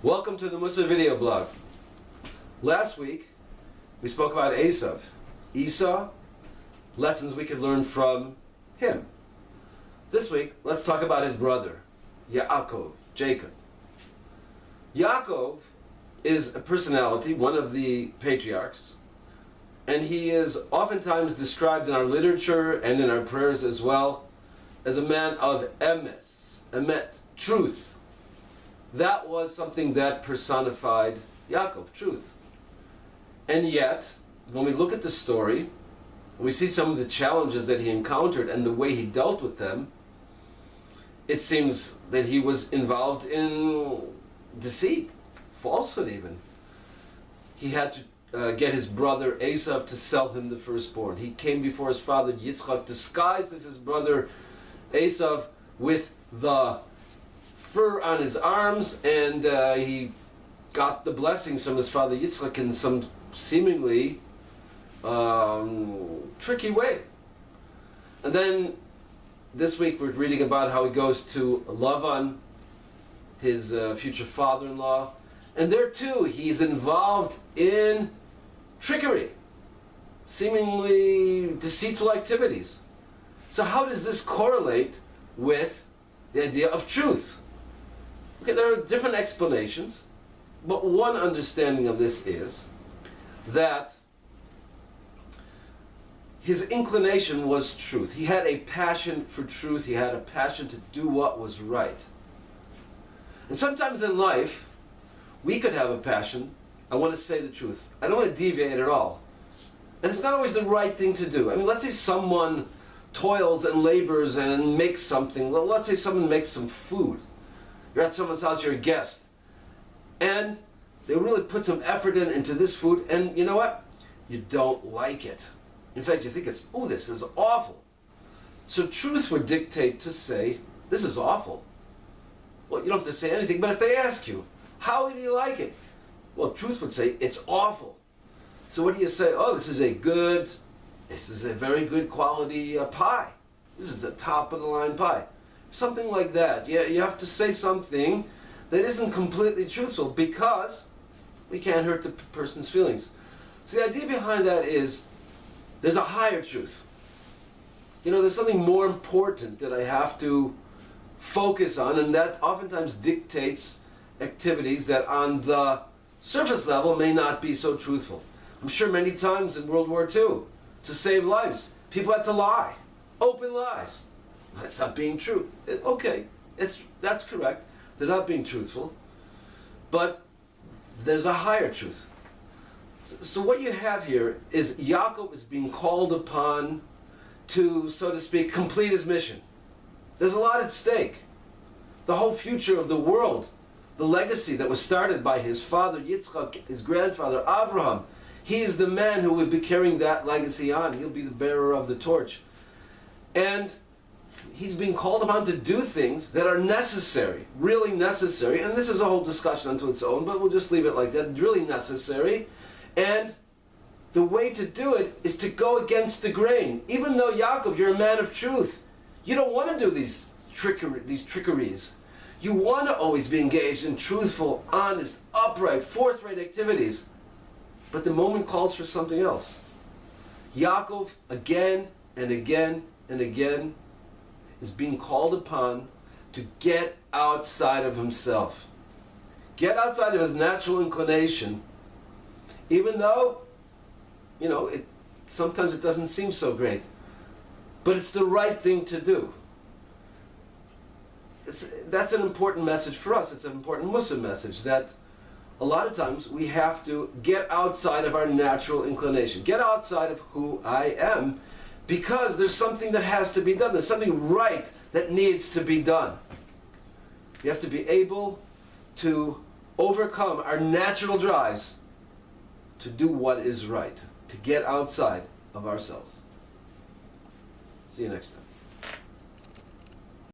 Welcome to the Musa video blog. Last week we spoke about Esau, lessons we could learn from him. This week let's talk about his brother, Yaakov, Jacob. Yaakov is a personality, one of the patriarchs, and he is oftentimes described in our literature and in our prayers as well as a man of emet, truth. That was something that personified Yaakov, truth. And yet, when we look at the story, we see some of the challenges that he encountered and the way he dealt with them, it seems that he was involved in deceit, falsehood even. He had to get his brother Esau to sell him the firstborn. He came before his father Yitzchak, disguised as his brother Esau, with the fur on his arms, and he got the blessings from his father Yitzchak in some seemingly tricky way. And then this week we're reading about how he goes to Lavan, his future father-in-law, and there too he's involved in trickery, seemingly deceitful activities. So how does this correlate with the idea of truth? Okay, there are different explanations, but one understanding of this is that his inclination was truth. He had a passion for truth. He had a passion to do what was right. And sometimes in life, we could have a passion. I want to say the truth. I don't want to deviate at all. And it's not always the right thing to do. I mean, let's say someone toils and labors and makes something. Well, let's say someone makes some food. You're at someone's house, you're a guest. And they really put some effort into this food, and you know what? You don't like it. In fact, you think it's, oh, this is awful. So truth would dictate to say, this is awful. Well, you don't have to say anything, but if they ask you, how do you like it? Well, truth would say, it's awful. So what do you say? Oh, this is a very good quality pie. This is a top of the line pie. Something like that. You have to say something that isn't completely truthful because we can't hurt the person's feelings. So the idea behind that is there's a higher truth. You know, there's something more important that I have to focus on, and that oftentimes dictates activities that on the surface level may not be so truthful. I'm sure many times in World War II, to save lives, people had to lie, open lies. That's not being true. Okay, that's correct. They're not being truthful. But there's a higher truth. So what you have here is Yaakov is being called upon to, so to speak, complete his mission. There's a lot at stake. The whole future of the world, the legacy that was started by his father Yitzchak, his grandfather Abraham, he is the man who will be carrying that legacy on. He'll be the bearer of the torch. And he's being called upon to do things that are necessary, really necessary, and this is a whole discussion unto its own, but we'll just leave it like that, really necessary. And the way to do it is to go against the grain. Even though, Yaakov, you're a man of truth, you don't want to do these trickeries. You want to always be engaged in truthful, honest, upright, forthright activities. But the moment calls for something else. Yaakov, again and again and again, is being called upon to get outside of himself. Get outside of his natural inclination, even though, you know, sometimes it doesn't seem so great. But it's the right thing to do. That's an important message for us. It's an important Muslim message that a lot of times we have to get outside of our natural inclination. Get outside of who I am, because there's something that has to be done. There's something right that needs to be done. You have to be able to overcome our natural drives to do what is right, to get outside of ourselves. See you next time.